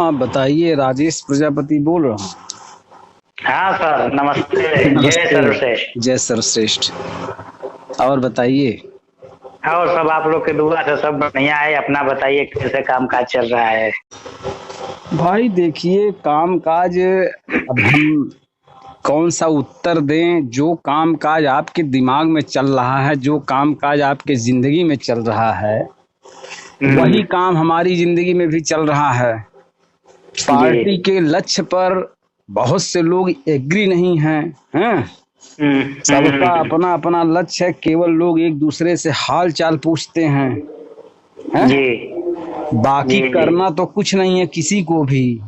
हाँ बताइए, राजेश प्रजापति बोल रहा हूँ। हाँ सर, नमस्ते। जय नमस्ते। सर्वश्रेष्ठ। जय सर्वश्रेष्ठ। और बताइए। और सब आप लोग के दुआ से सब बढ़िया है। अपना बताइए, कैसे काम काज चल रहा है? भाई देखिए, काम काज अब हम कौन सा उत्तर दें। जो काम काज आपके दिमाग में चल रहा है, जो काम काज आपके जिंदगी में चल रहा है, हम्म। वही काम हमारी जिंदगी में भी चल रहा है। जी। पार्टी के लक्ष्य पर बहुत से लोग एग्री नहीं हैं, हैं? हम्म। सबका अपना अपना लक्ष्य है, केवल लोग एक दूसरे से हाल चाल पूछते हैं, हैं? जी। बाकी जी। जी। करना तो कुछ नहीं है किसी को भी।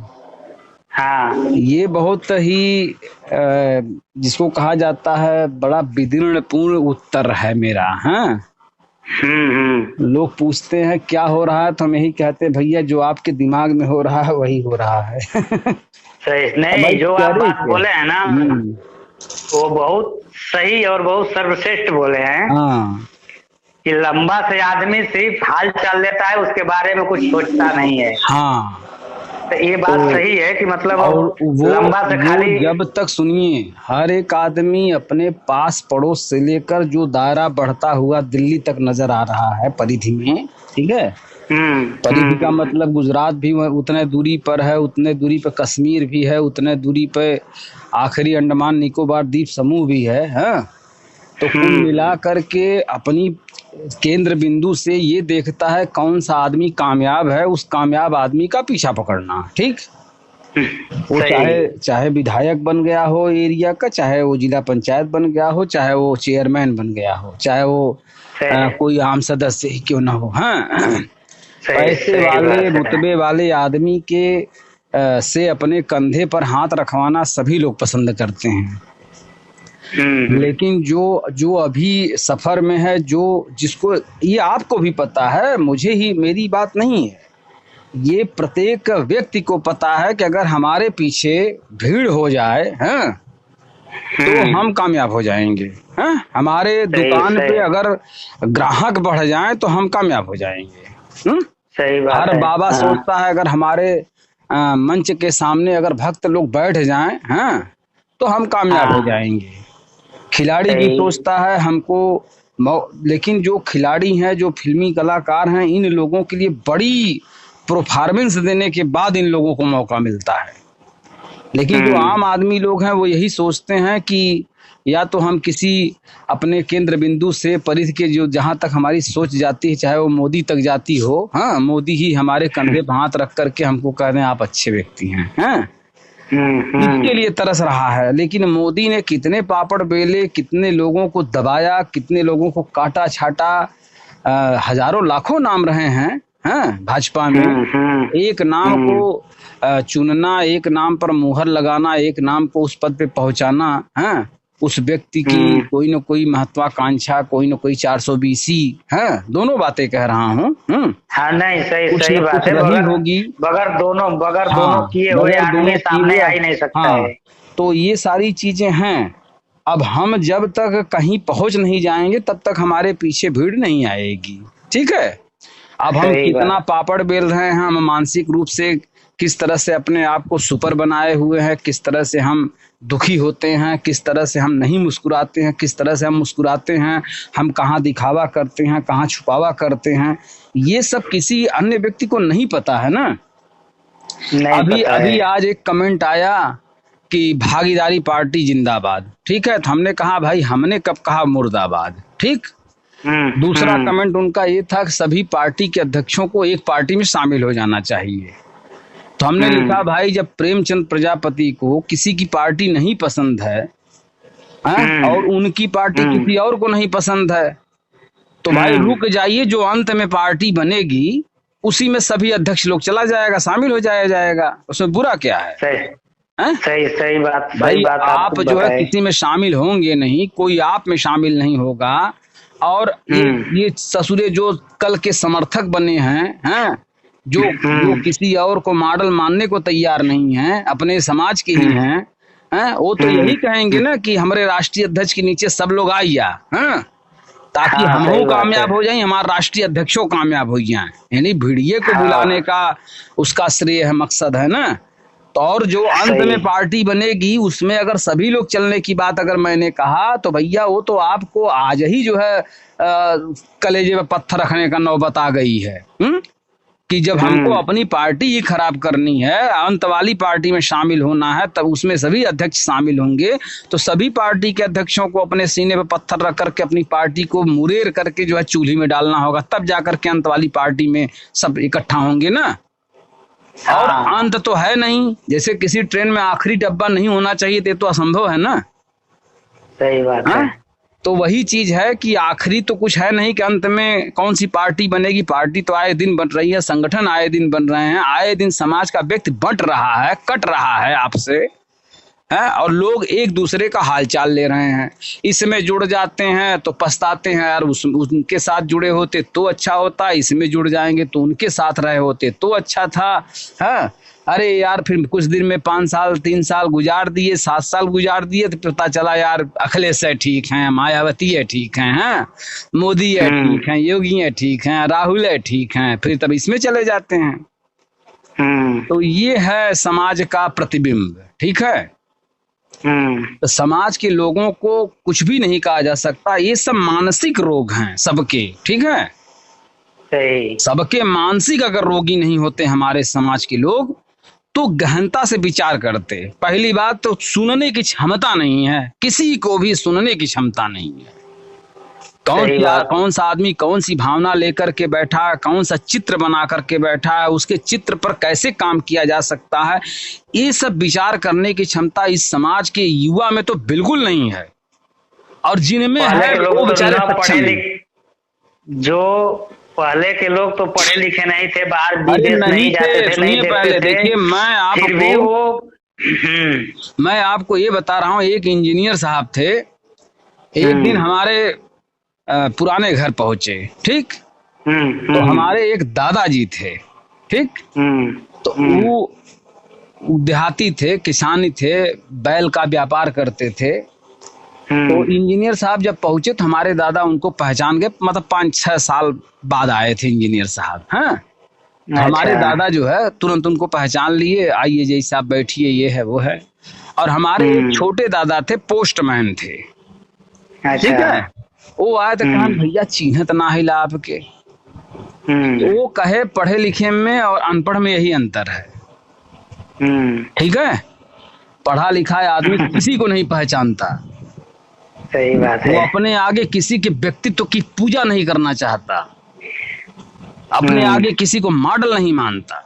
हाँ। ये बहुत ही जिसको कहा जाता है, बड़ा विदीर्ण पूर्ण उत्तर है मेरा। हाँ, हम्म। लोग पूछते हैं क्या हो रहा है, तो हम यही कहते हैं, भैया जो आपके दिमाग में हो रहा है वही हो रहा है। सही अब भाई नहीं, जो आप करे बात क्या। बोले हैं ना, वो बहुत सही और बहुत सर्वश्रेष्ठ बोले हैं हाँ। कि लंबा से आदमी सिर्फ हाल चाल लेता है, उसके बारे में कुछ सोचता नहीं है। हाँ। तो ये तो बात सही है कि मतलब और वो लंबा से वो खाली। जब तक, सुनिए, हर एक आदमी अपने पास पड़ोस से लेकर जो दायरा बढ़ता हुआ दिल्ली तक नजर आ रहा है परिधि में, ठीक है। हम्म। परिधि का हम्म। मतलब गुजरात भी उतने दूरी पर है, उतने दूरी पर कश्मीर भी है, उतने दूरी पे आखिरी अंडमान निकोबार द्वीप समूह भी है। हाँ, तो कुल हम्म। मिला करके अपनी केंद्र बिंदु से ये देखता है कौन सा आदमी कामयाब है, उस कामयाब आदमी का पीछा पकड़ना। ठीक। वो चाहे सही। चाहे विधायक बन गया हो एरिया का, चाहे वो जिला पंचायत बन गया हो, चाहे वो चेयरमैन बन गया हो, चाहे वो सही। कोई आम सदस्य ही क्यों ना हो। हाँ, सही पैसे सही वाले बात है। रुतबे वाले आदमी के से अपने कंधे पर हाथ रखवाना सभी लोग पसंद करते हैं। हम्म। लेकिन जो जो अभी सफर में है, जो जिसको ये आपको भी पता है, मुझे ही मेरी बात नहीं है, ये प्रत्येक व्यक्ति को पता है कि अगर हमारे पीछे भीड़ हो जाए, हैं, तो हम्म। हम कामयाब हो जाएंगे। हैं, हमारे सही दुकान पे सही। अगर ग्राहक बढ़ जाए तो हम कामयाब हो जाएंगे। सही बात हर है। बाबा हाँ। सोचता है अगर हमारे मंच के सामने अगर भक्त लोग बैठ जाएं, हैं, तो हम कामयाब हो हाँ। जाएंगे। खिलाड़ी भी सही। सोचता है हमको लेकिन जो खिलाड़ी हैं, जो फिल्मी कलाकार हैं, इन लोगों के लिए बड़ी परफॉर्मेंस देने के बाद इन लोगों को मौका मिलता है। लेकिन जो आम हम्म। आदमी लोग हैं वो यही सोचते हैं कि या तो हम किसी अपने केंद्र बिंदु से परिधि के, जो जहां तक हमारी सोच जाती है, चाहे वो मोदी तक जाती हो, हाँ, मोदी ही हमारे कंधे पर हाथ रख करके हमको कह रहे हैं आप अच्छे व्यक्ति हैं, हैं, इसके हम्म। लिए तरस रहा है। लेकिन मोदी ने कितने पापड़ बेले, कितने लोगों को दबाया, कितने लोगों को काटा छाटा। हजारों लाखों नाम रहे हैं, हैं, भाजपा में। एक नाम को हम्म। चुनना, एक नाम पर मुहर लगाना, एक नाम को उस पद पे पहुंचाना, है उस व्यक्ति की हम्म। कोई न कोई महत्वाकांक्षा, कोई न कोई 420 है। दोनों बातें कह रहा हूँ। हाँ, नहीं, सही कुछ सही न बात कुछ है। रही बगैर होगी। बगैर दोनों हाँ, किए हुए बगैर आदमी दोनों सामने किए। आ ही नहीं सकता हाँ, है। तो ये सारी चीजें हैं। अब हम जब तक कहीं पहुंच नहीं जाएंगे तब तक हमारे पीछे भीड़ नहीं आएगी। ठीक है। अब हम सही कितना बात। पापड़ बेल रहे हैं, हम मानसिक रूप से किस तरह से अपने आप को सुपर बनाए हुए हैं, किस तरह से हम दुखी होते हैं, किस तरह से हम नहीं मुस्कुराते हैं, किस तरह से हम मुस्कुराते हैं, हम कहाँ दिखावा करते हैं, कहाँ छुपावा करते हैं, ये सब किसी अन्य व्यक्ति को नहीं पता है ना। नहीं अभी पता है। अभी आज एक कमेंट आया कि भागीदारी पार्टी जिंदाबाद। ठीक है, तो हमने कहा भाई, हमने कब कहा मुर्दाबाद। ठीक। हम्म। दूसरा हम्म। कमेंट उनका ये था कि सभी पार्टी के अध्यक्षों को एक पार्टी में शामिल हो जाना चाहिए। तो हमने लिखा, हम्म। भाई जब प्रेमचंद प्रजापति को किसी की पार्टी नहीं पसंद है, हैं, और हम्म। उनकी पार्टी हम्म। किसी और को नहीं पसंद है, तो भाई हम्म। रुक जाइए, जो अंत में पार्टी बनेगी उसी में सभी अध्यक्ष लोग चला जाएगा, शामिल हो जाया जाएगा, उसमें बुरा क्या है। सही हैं? सही सही भाई बात आप आप जो है बताए। किसी में शामिल होंगे नहीं, कोई आप में शामिल नहीं होगा। और हम्म। ये ससुरे जो कल के समर्थक बने हैं, हैं, जो जो हम्म। किसी और को मॉडल मानने को तैयार नहीं हैं, अपने समाज के ही हम्म। हैं, हैं, वो तो हम्म। यही कहेंगे ना कि हमारे राष्ट्रीय अध्यक्ष के नीचे सब लोग आइया, हैं, ताकि हाँ, हम सही बात कामयाब है। हो जाएं, हमारे राष्ट्रीय अध्यक्षों कामयाब हो जाएं। यानी भिड़िए को हाँ, बुलाने का उसका श्रेय है, मकसद है ना। तो और जो अंत सही। में पार्टी बनेगी उसमें अगर सभी लोग चलने की बात अगर मैंने कहा तो भैया वो तो आपको आज ही जो है कलेजे में पत्थर रखने का नौबत आ गई है। कि जब हमको हम्म। अपनी पार्टी ही खराब करनी है, अंत वाली पार्टी में शामिल होना है, तब उसमें सभी अध्यक्ष शामिल होंगे, तो सभी पार्टी के अध्यक्षों को अपने सीने पर पत्थर रख करके अपनी पार्टी को मुरेर करके जो है चूल्ही में डालना होगा, तब जाकर के अंत वाली पार्टी में सब इकट्ठा होंगे ना। और हाँ, अंत तो है नहीं, जैसे किसी ट्रेन में आखिरी डब्बा नहीं होना चाहिए, तो असंभव है ना। सही बात है। हाँ, तो वही चीज है कि आखिरी तो कुछ है नहीं कि अंत में कौन सी पार्टी बनेगी। पार्टी तो आए दिन बन रही है, संगठन आए दिन बन रहे हैं, आए दिन समाज का व्यक्ति बंट रहा है, कट रहा है आपसे, है, और लोग एक दूसरे का हालचाल ले रहे हैं। इसमें जुड़ जाते हैं तो पछताते हैं, यार उनके साथ जुड़े होते तो अच्छा होता, इसमें जुड़ जाएंगे तो उनके साथ रहे होते तो अच्छा था। है, अरे यार फिर कुछ दिन में 5 साल 3 साल गुजार दिए, 7 साल गुजार दिए, तो पता चला यार अखिलेश है ठीक है, मायावती है ठीक है, मोदी है ठीक है, योगी है ठीक है, राहुल है ठीक है, फिर तब इसमें चले जाते हैं। तो ये है समाज का प्रतिबिंब। ठीक है, तो समाज के लोगों को कुछ भी नहीं कहा जा सकता, ये सब मानसिक रोग हैं सबके। ठीक है, सही। सबके मानसिक अगर रोगी नहीं होते हमारे समाज के लोग तो गहनता से विचार करते। पहली बात तो सुनने की क्षमता नहीं है, किसी को भी सुनने की क्षमता नहीं है। कौन सा आदमी कौन सी भावना लेकर के बैठा है, कौन सा चित्र बना करके बैठा है, उसके चित्र पर कैसे काम किया जा सकता है, ये सब विचार करने की क्षमता इस समाज के युवा में तो बिल्कुल नहीं है। और जिनमें है वो बेचारे सक्षम नहीं। जो पहले के लोग तो पढ़े लिखे नहीं थे, बाहर अरे विदेश नहीं जाते थे, नहीं सुनिए पहले देखते थे, देखिए, फिर भी वो मैं आपको ये बता रहा हूँ, एक इंजीनियर साहब थे, एक दिन हमारे पुराने घर पहुंचे। ठीक, तो हमारे एक दादाजी थे। ठीक, तो वो देहाती थे, किसानी थे, बैल का व्यापार करते थे। तो इंजीनियर साहब जब पहुंचे तो हमारे दादा उनको पहचान गए, मतलब 5-6 साल बाद आए थे इंजीनियर साहब। हाँ, तो हमारे दादा जो है तुरंत उनको पहचान लिए, आइए जी साहब बैठिए, ये है वो है। और हमारे एक छोटे दादा थे, पोस्टमैन थे। ठीक है, वो आए तो कहा भैया चिन्हत ना हिला आपके। तो वो कहे पढ़े लिखे में और अनपढ़ में यही अंतर है। ठीक है, पढ़ा लिखा आदमी किसी को नहीं पहचानता। सही बात है। वो अपने आगे किसी के व्यक्तित्व की पूजा नहीं करना चाहता, अपने आगे किसी को मॉडल नहीं मानता।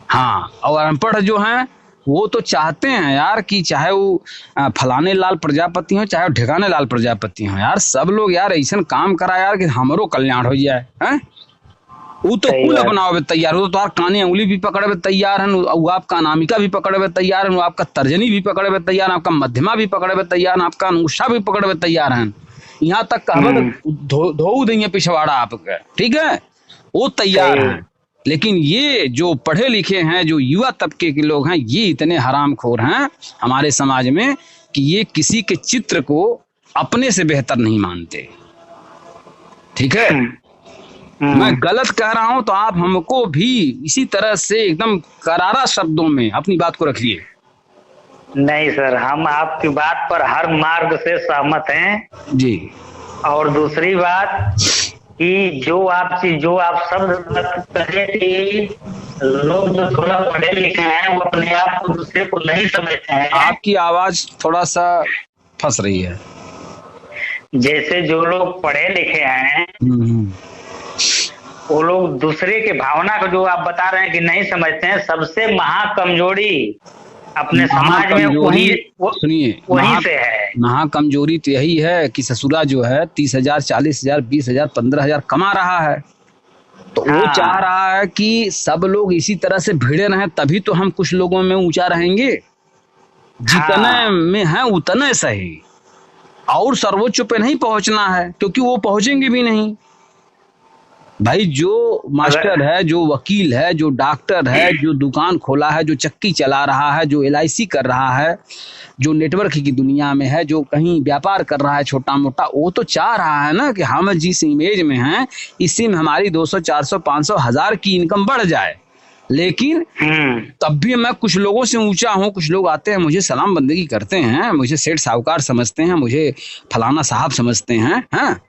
हाँ, और अनपढ़ जो हैं वो तो चाहते हैं यार कि चाहे वो फलाने लाल प्रजापति हो, चाहे ठिकाने लाल प्रजापति हो, यार सब लोग यार ऐसा काम करा यार कि हमारो कल्याण हो जाए। हैं, वो तो कुल अपनावे तैयार हो, तो काने उंगली भी पकड़े तैयार है, वो आपका अनामिका भी पकड़े तैयार है, वो आपका तर्जनी भी पकड़े तैयार है, आपका मध्यमा भी पकड़े तैयार है, आपका अनुषा भी पकड़े तैयार है, यहाँ तक कहबत धो देंगे पिछवाड़ा आपका। ठीक है, वो तैयार है। लेकिन ये जो पढ़े लिखे हैं, जो युवा तबके के लोग हैं, ये इतने हरामखोर हैं हमारे समाज में कि ये किसी के चित्र को अपने से बेहतर नहीं मानते। ठीक है, मैं गलत कह रहा हूं तो आप हमको भी इसी तरह से एकदम करारा शब्दों में अपनी बात को रखिए। नहीं सर, हम आपकी बात पर हर मार्ग से सहमत हैं जी। और दूसरी बात कि जो आप शब्द कहे कि लोग जो थोड़ा पढ़े लिखे हैं वो अपने आप को दूसरे को नहीं समझते हैं। आपकी आवाज थोड़ा सा फंस रही है। जैसे जो लोग पढ़े लिखे हैं वो लोग दूसरे के भावना को, जो आप बता रहे हैं कि नहीं समझते हैं, सबसे महाकमजोरी अपने समाज में वही से है। महाकमजोरी तो यही है कि ससुरा जो है 30,000 40,000 20,000 15,000 कमा रहा है, तो वो चाह रहा है कि सब लोग इसी तरह से भिड़े रहें, तभी तो हम कुछ लोगों में ऊंचा रहेंगे। जितने में है उतने सही, और सर्वोच्च पे नहीं पहुंचना है, क्योंकि वो पहुंचेंगे भी नहीं। भाई जो मास्टर है, जो वकील है, जो डॉक्टर है, जो दुकान खोला है, जो चक्की चला रहा है, जो LIC कर रहा है, जो नेटवर्क की दुनिया में है, जो कहीं व्यापार कर रहा है छोटा मोटा, वो तो चाह रहा है ना कि हम जिस इमेज में हैं इसी में हमारी 200 400 500 1000 की इनकम बढ़ जाए। लेकिन तब भी मैं कुछ लोगों से ऊंचा हूँ। कुछ लोग आते हैं मुझे सलाम बंदगी करते हैं, मुझे सेठ साहूकार समझते हैं, मुझे फलाना साहब समझते हैं, हाँ।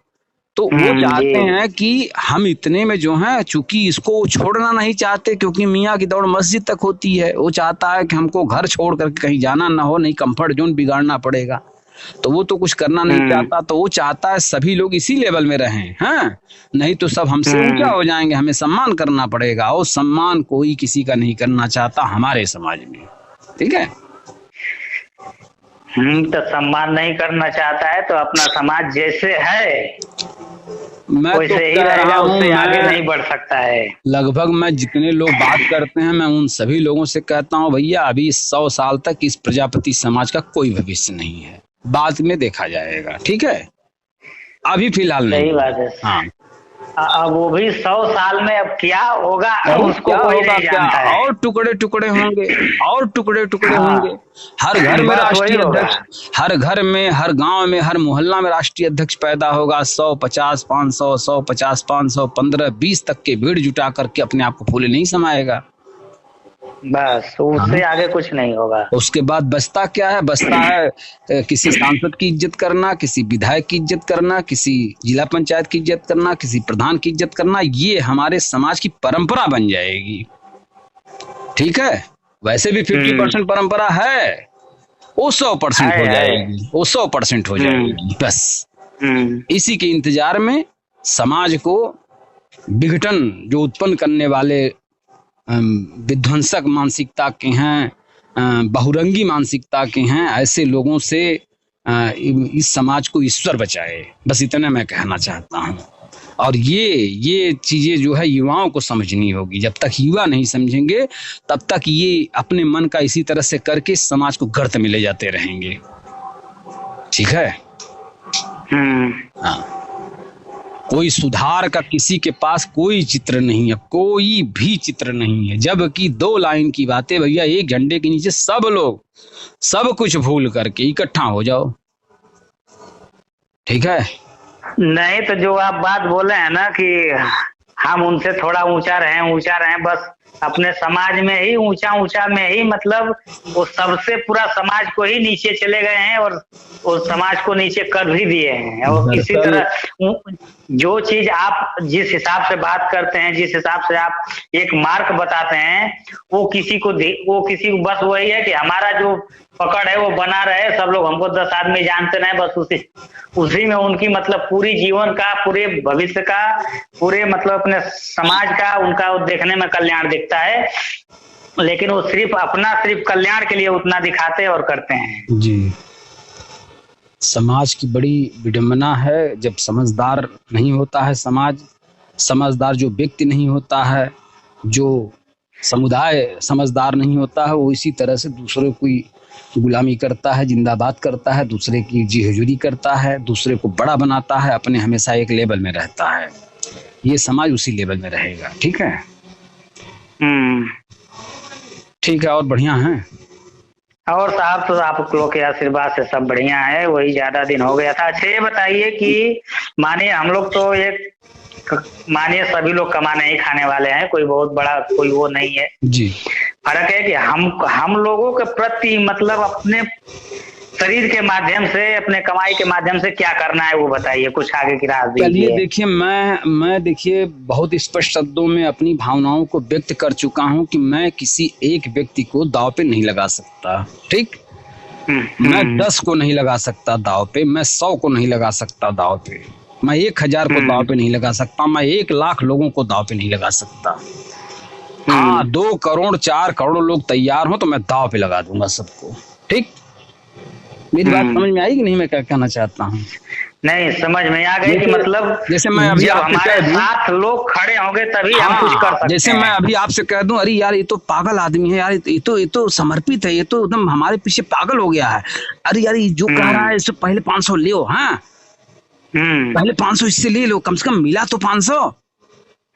तो वो चाहते हैं कि हम इतने में जो है, चूंकि इसको छोड़ना नहीं चाहते क्योंकि मियाँ की दौड़ मस्जिद तक होती है। वो चाहता है कि हमको घर छोड़ करके कहीं जाना ना हो, नहीं कंफर्ट जोन बिगाड़ना पड़ेगा, तो वो तो कुछ करना नहीं चाहता। तो वो चाहता है सभी लोग इसी लेवल में रहें, हाँ, नहीं तो सब हमसे ऊंचा हो जाएंगे, हमें सम्मान करना पड़ेगा। और सम्मान कोई किसी का नहीं करना चाहता हमारे समाज में, ठीक है। तो सम्मान नहीं करना चाहता है तो अपना समाज जैसे है मैं तो कह रहा हूँ, उससे आगे नहीं बढ़ सकता है। लगभग मैं जितने लोग बात करते हैं, मैं उन सभी लोगों से कहता हूँ भैया अभी 100 साल तक इस प्रजापति समाज का कोई भविष्य नहीं है, बाद में देखा जाएगा, ठीक है, अभी फिलहाल नहीं। सही बात है। हाँ, अब वो भी 100 साल में अब क्या होगा उसको कोई नहीं जानता है। और टुकड़े टुकड़े होंगे, और टुकड़े टुकड़े होंगे। हर घर में राष्ट्रीय अध्यक्ष, हर घर में, हर गांव में, हर मोहल्ला में राष्ट्रीय अध्यक्ष पैदा होगा। 150 500 150 500 15 20 तक के भीड़ जुटा करके अपने आप को फूले नहीं समाएगा, बस उससे आगे कुछ नहीं होगा। उसके बाद बचता क्या है? बचता है किसी सांसद की इज्जत करना, किसी विधायक की इज्जत करना, किसी जिला पंचायत की इज्जत करना, किसी प्रधान की इज्जत करना। ये हमारे समाज की परंपरा बन जाएगी, ठीक है। वैसे भी 50% परंपरा है, वो 100% हो जाएगी, वो 100% हो जाएगी। बस इसी के इंतजार में समाज को विघटन जो उत्पन्न करने वाले विध्वंसक मानसिकता के हैं, बहुरंगी मानसिकता के हैं, ऐसे लोगों से इस समाज को ईश्वर बचाए, बस इतना मैं कहना चाहता हूँ। और ये चीजें जो है युवाओं को समझनी होगी। जब तक युवा नहीं समझेंगे तब तक ये अपने मन का इसी तरह से करके समाज को गर्त में ले जाते रहेंगे, ठीक है। हाँ, कोई सुधार का किसी के पास कोई चित्र नहीं है, कोई भी चित्र नहीं है। जबकि 2 लाइन की बातें भैया, एक झंडे के नीचे सब लोग सब कुछ भूल करके इकट्ठा हो जाओ, ठीक है। नहीं तो जो आप बात बोले हैं ना कि हम उनसे थोड़ा ऊंचा रहें, बस अपने समाज में ही ऊंचा में ही, मतलब वो सबसे पूरा समाज को ही नीचे चले गए हैं और उस समाज को नीचे कर भी दिए हैं। और किसी तरह जो चीज आप जिस हिसाब से बात करते हैं, जिस हिसाब से आप एक मार्क बताते हैं, वो किसी को बस वही है कि हमारा जो पकड़ है वो बना रहे, सब लोग हमको 10 आदमी जानते रहे, बस उसी में उनकी मतलब पूरी जीवन का, पूरे भविष्य का, पूरे मतलब अपने समाज का उनका देखने में कल्याण दिखता है। लेकिन वो सिर्फ कल्याण के लिए उतना दिखाते और करते हैं। जी, समाज की बड़ी विडंबना है जब समझदार नहीं होता है समाज, समझदार जो व्यक्ति नहीं होता है, जो समुदाय समझदार नहीं होता है, वो इसी तरह से दूसरों की गुलामी करता है, जिंदाबाद करता है, दूसरे की जी हुजूरी करता है, दूसरे को बड़ा बनाता है, अपने हमेशा एक लेवल में रहता है। ये समाज उसी लेवल में रहेगा, ठीक है। ठीक है, और बढ़िया है। और साहब तो आप लोग के आशीर्वाद से सब बढ़िया है, वही ज्यादा दिन हो गया था। अच्छा ये बताइए कि मानिए हम लोग तो मानिए सभी लोग कमाने ही खाने वाले हैं, कोई बहुत बड़ा कोई वो नहीं है जी। फर्क है कि हम लोगों के प्रति मतलब अपने शरीर के माध्यम से, अपने कमाई के माध्यम से क्या करना है वो बताइए, कुछ आगे की राह दीजिए। चलिए देखिए, मैं देखिए बहुत स्पष्ट शब्दों में अपनी भावनाओं को व्यक्त कर चुका हूं कि मैं किसी एक व्यक्ति को दांव पे नहीं लगा सकता, ठीक। मैं 10 को नहीं लगा सकता दांव पे, मैं 100 को नहीं लगा सकता दांव पे, मैं 1000 को दांव पे नहीं लगा सकता, मैं 1 लाख लोगों को दांव पे नहीं लगा सकता। हाँ, 2 करोड़ 4 करोड़ लोग तैयार हो तो मैं दांव पे लगा दूंगा सबको, ठीक। मेरी बात समझ में आई कि नहीं, मैं क्या कहना चाहता हूँ? नहीं, समझ में आ गई कि मतलब जैसे मैं अभी हमारे साथ लोग खड़े होंगे तभी हम कुछ कर सकते हैं। जैसे मैं अभी आपसे कह दूं, अरे यार ये तो पागल आदमी है यार, ये तो समर्पित है, ये तो एकदम हमारे पीछे पागल हो गया है, अरे यार ये जो कह रहा है इससे पहले 500 ले लो, हाँ पहले 500 इससे ले लो, कम से कम मिला तो 500,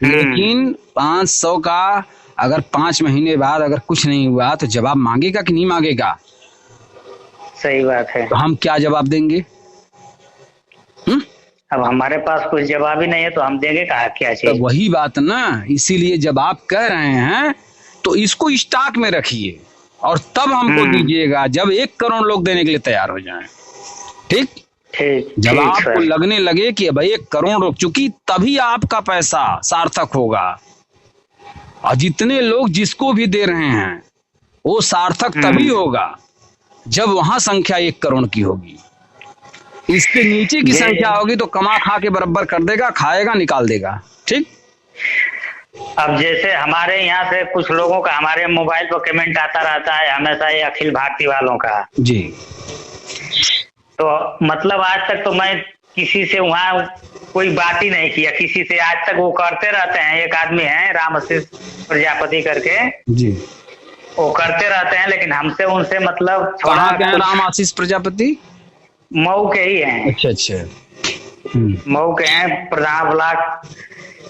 लेकिन 500 का अगर 5 महीने बाद अगर कुछ नहीं हुआ तो जवाब मांगेगा कि नहीं मांगेगा? सही बात है। तो हम क्या जवाब देंगे? अब हमारे पास कुछ जवाब ही नहीं है तो हम देंगे कहा क्या तो चीज। वही बात ना, इसीलिए जब आप कह रहे हैं तो इसको स्टॉक में रखिए और तब हमको दीजिएगा जब 1 करोड़ लोग देने के लिए तैयार हो जाएं। ठीक? ठीक, जब ठीक आपको सर। लगने लगे कि भाई 1 करोड़ रुक चुकी, तभी आपका पैसा सार्थक होगा। और जितने लोग जिसको भी दे रहे हैं वो सार्थक तभी होगा जब वहां संख्या 1 करोड़ की होगी। इससे नीचे की संख्या होगी तो कमा खा के बराबर कर देगा, खाएगा निकाल देगा। ठीक? अब जैसे हमारे यहाँ से कुछ लोगों का हमारे मोबाइल पर कमेंट आता रहता है हमेशा, ये अखिल भारती वालों का जी। तो मतलब आज तक तो मैं किसी से वहाँ कोई बात ही नहीं किया किसी से आज तक। वो करते रहते हैं, एक आदमी है राम आशीष प्रजापति करके जी, वो करते रहते हैं, लेकिन हमसे उनसे मतलब कहाँ थोड़ा के हैं राम आशीष प्रजापति? मऊ के ही हैं। अच्छा अच्छा। मऊ के हैं, प्रधान ब्लॉक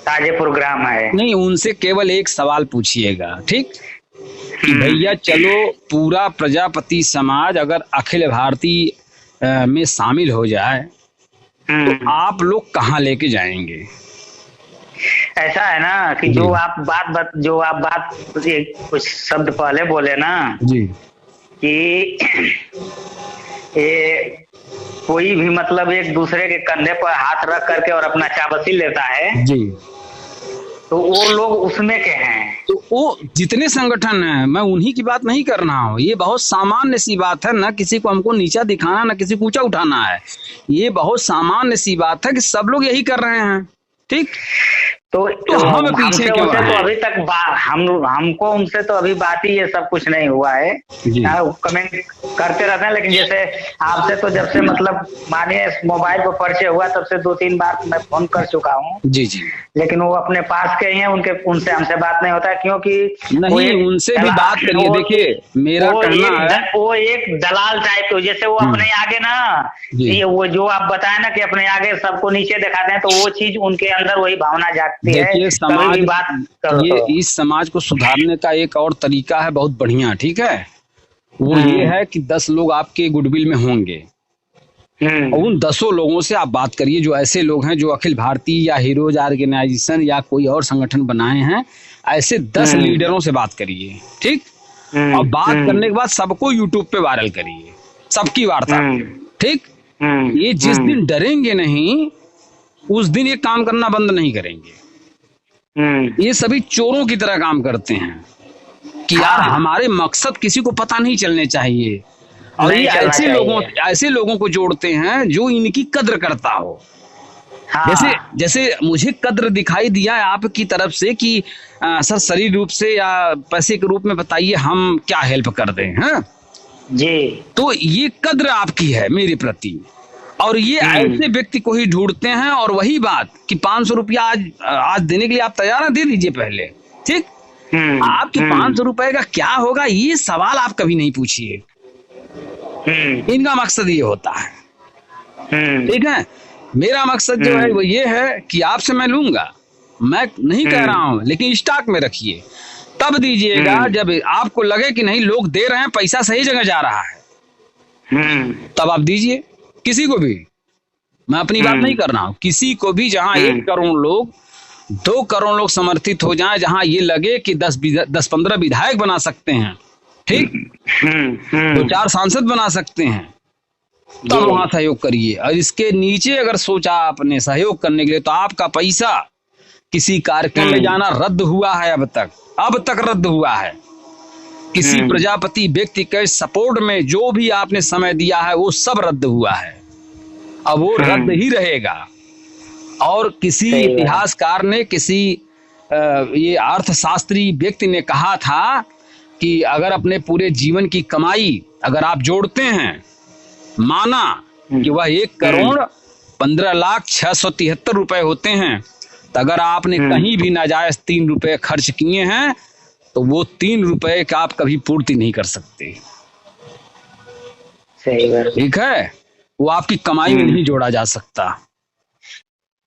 ताजेपुर ग्राम है। नहीं, उनसे केवल एक सवाल पूछिएगा, ठीक? कि भैया चलो पूरा प्रजापति समाज अगर अखिल भारतीय में शामिल हो जाए तो आप लोग कहाँ लेके जाएंगे? ऐसा है ना कि जो आप बात कुछ शब्द पहले बोले ना जी, कि ये कोई भी मतलब एक दूसरे के कंधे पर हाथ रख करके और अपना चाबसी लेता है जी, तो वो लोग उसमें के हैं। तो वो जितने संगठन हैं, मैं उन्हीं की बात नहीं कर रहा हूँ। ये बहुत सामान्य सी बात है, ना किसी को हमको नीचा दिखाना ना किसी को ऊंचा उठाना है। ये बहुत सामान्य सी बात है कि सब लोग यही कर रहे हैं। ठीक? तो हम पीछे क्यों उनसे हैं? तो अभी तक हमको उनसे तो अभी बात ही ये सब कुछ नहीं हुआ है। कमेंट करते रहते हैं, लेकिन जैसे आपसे तो जब से मतलब मानिए मोबाइल पर परिचय हुआ तब से 2-3 बार मैं फोन कर चुका हूँ। जी जी। लेकिन वो अपने पास के ही हैं, उनसे हमसे बात नहीं होता क्योंकि नहीं, उनसे भी बात करिए। देखिए मेरा कहना है वो एक दलाल टाइप के, जैसे वो अपने आगे ना ये वो जो आप बताए ना कि अपने आगे सबको नीचे दिखाते हैं, तो वो चीज उनके अंदर वही भावना जागती है। देखिए समाज, ये इस समाज को सुधारने का एक और तरीका है बहुत बढ़िया, ठीक है? वो ये है कि 10 लोग आपके गुडविल में होंगे और उन 10 लोगों से आप बात करिए जो ऐसे लोग हैं जो अखिल भारतीय या हीरोज ऑर्गेनाइजेशन या कोई और संगठन बनाए हैं। ऐसे 10 लीडरों से बात करिए, ठीक? और बात करने के बाद सबको यूट्यूब पे वायरल करिए, सबकी वार्ता, ठीक? ये जिस दिन डरेंगे नहीं उस दिन ये काम करना बंद नहीं करेंगे। ये सभी चोरों की तरह काम करते हैं कि यार हमारे मकसद किसी को पता नहीं चलने चाहिए, और ये ऐसे लोगों को जोड़ते हैं जो इनकी कद्र करता हो। जैसे मुझे कद्र दिखाई दिया है आपकी तरफ से कि सर शरीर रूप से या पैसे के रूप में बताइए हम क्या हेल्प कर दें। हाँ जी, तो ये कद्र आपकी है मेरे प्रति, और ये ऐसे व्यक्ति को ही ढूंढते हैं। और वही बात कि 500 रुपया आज देने के लिए आप तैयार हैं, दे दीजिए पहले, ठीक? आपके 500 रुपए का क्या होगा ये सवाल आप कभी नहीं पूछिए। इनका मकसद ये होता है, ठीक है? मेरा मकसद जो है वो ये है कि आपसे मैं लूंगा, मैं नहीं कह रहा हूं, लेकिन स्टॉक में रखिए, तब दीजिएगा जब आपको लगे कि नहीं लोग दे रहे हैं, पैसा सही जगह जा रहा है, तब आप दीजिए। किसी को भी, मैं अपनी बात नहीं कर रहा हूं, किसी को भी जहां 1 करोड़ लोग 2 करोड़ लोग समर्थित हो जाएं, जहां ये लगे कि 10-15 विधायक बना सकते हैं, ठीक? 2-4 सांसद बना सकते हैं, तब वहां सहयोग करिए। और इसके नीचे अगर सोचा आपने सहयोग करने के लिए तो आपका पैसा किसी कार्यक्रम में जाना रद्द हुआ है, अब तक रद्द हुआ है। किसी प्रजापति व्यक्ति के सपोर्ट में जो भी आपने समय दिया है वो सब रद्द हुआ है, अब वो रद्द ही रहेगा। और किसी इतिहासकार ने, किसी ये अर्थशास्त्री व्यक्ति ने कहा था कि अगर अपने पूरे जीवन की कमाई अगर आप जोड़ते हैं, माना कि वह 1 करोड़ 15,06,73 रुपए होते हैं, तो अगर आपने कहीं भी नाजायज 3 रुपए खर्च किए हैं तो वो 3 रुपए का आप कभी पूर्ति नहीं कर सकते। सही बात, ठीक है? वो आपकी कमाई में नहीं जोड़ा जा सकता।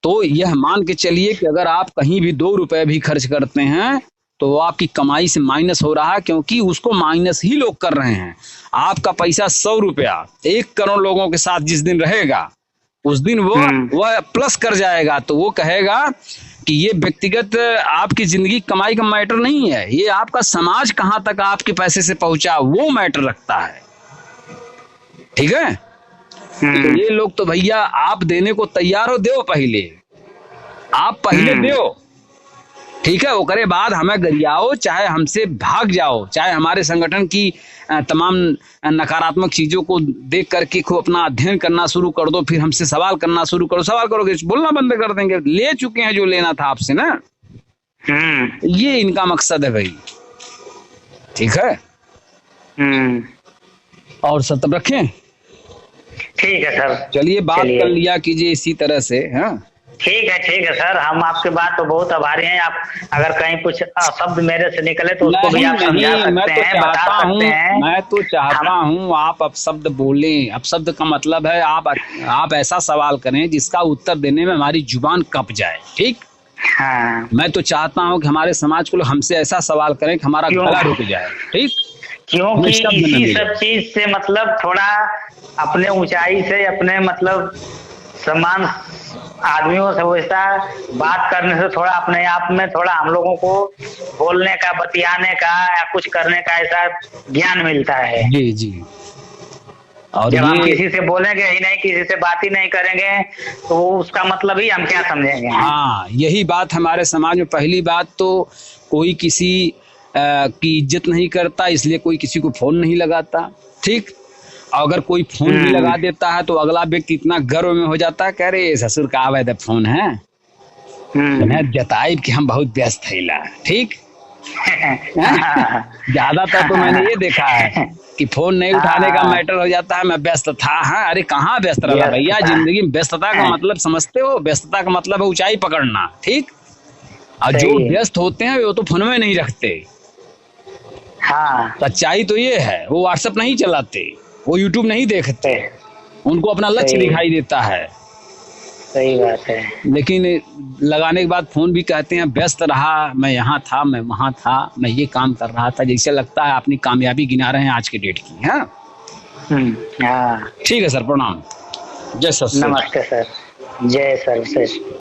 तो यह मान के चलिए कि अगर आप कहीं भी 2 रुपए भी खर्च करते हैं तो वो आपकी कमाई से माइनस हो रहा है, क्योंकि उसको माइनस ही लोग कर रहे हैं। आपका पैसा 100 रुपया 1 करोड़ लोगों के साथ जिस दिन रहेगा उस दिन वह प्लस कर जाएगा, तो वो कहेगा कि ये व्यक्तिगत आपकी जिंदगी कमाई का मैटर नहीं है, ये आपका समाज कहाँ तक आपके पैसे से पहुंचा वो मैटर रखता है। ठीक है। तो ये लोग तो भैया आप देने को तैयार हो, दो पहले, आप पहले दो, ठीक है, ओकरे बाद हमें गरियाओ, चाहे हमसे भाग जाओ, चाहे हमारे संगठन की तमाम नकारात्मक चीजों को देख करके खूब अपना अध्ययन करना शुरू कर दो, फिर हमसे सवाल करना शुरू करो। सवाल करोगे बोलना बंद कर देंगे, ले चुके हैं जो लेना था आपसे ना। ये इनका मकसद है भाई। ठीक है। और सब रखें। ठीक है सर, चलिए बात कर लिया कीजिए इसी तरह से। हाँ ठीक है सर, हम आपके बात तो बहुत आभारी हैं। आप अगर कहीं कुछ शब्द मेरे से निकले तो उसको भी आप समझा सकते हैं, बता सकते हैं। मैं तो चाहता हूँ आप अपशब्द बोलें। अपशब्द का मतलब है आप ऐसा सवाल करें जिसका उत्तर देने में हमारी जुबान कप जाए। ठीक। हाँ। मैं तो चाहता हूँ कि हमारे समाज को लोग हमसे ऐसा सवाल करें कि हमारा गला रुक जाए। ठीक। क्योंकि इसी सब चीज से मतलब थोड़ा अपने ऊंचाई से, अपने मतलब समान आदमियों से वैसा बात करने से थोड़ा अपने आप में थोड़ा हम लोगों को बोलने का, बतियाने का या कुछ करने का ऐसा ज्ञान मिलता है। जी जी। और जब हम किसी से बोलेंगे ही नहीं, किसी से बात ही नहीं करेंगे तो उसका मतलब ही हम क्या समझेंगे। हाँ, यही बात हमारे समाज में। पहली बात तो कोई किसी की इज्जत नहीं करता, इसलिए कोई किसी को फोन नहीं लगाता। ठीक। अगर कोई फोन भी लगा देता है तो अगला व्यक्ति इतना गर्व में हो जाता है, कह रहे ससुर का आवे फोन है, जताइब कि हम बहुत व्यस्त है। ठीक। ज्यादातर तो मैंने ये देखा है कि फोन नहीं उठाने का मैटर हो जाता है, मैं व्यस्त था। हाँ, अरे कहाँ व्यस्त रहा भैया, जिंदगी में व्यस्तता का मतलब समझते हो? व्यस्तता का मतलब है ऊंचाई पकड़ना। ठीक। और जो व्यस्त होते हैं वो तो फोन में नहीं रखते। हाँ। सच्चाई तो ये है, वो व्हाट्सएप नहीं चलाते, वो यूट्यूब नहीं देखते, उनको अपना लक्ष्य दिखाई देता है। सही बात है। लेकिन लगाने के बाद फोन भी कहते हैं व्यस्त रहा, मैं यहाँ था, मैं वहाँ था, मैं ये काम कर रहा था, जैसे लगता है अपनी कामयाबी गिना रहे हैं आज के डेट की। हाँ। हाँ। ठीक है सर, प्रणाम। जय सर। नमस्ते सर। जय सर।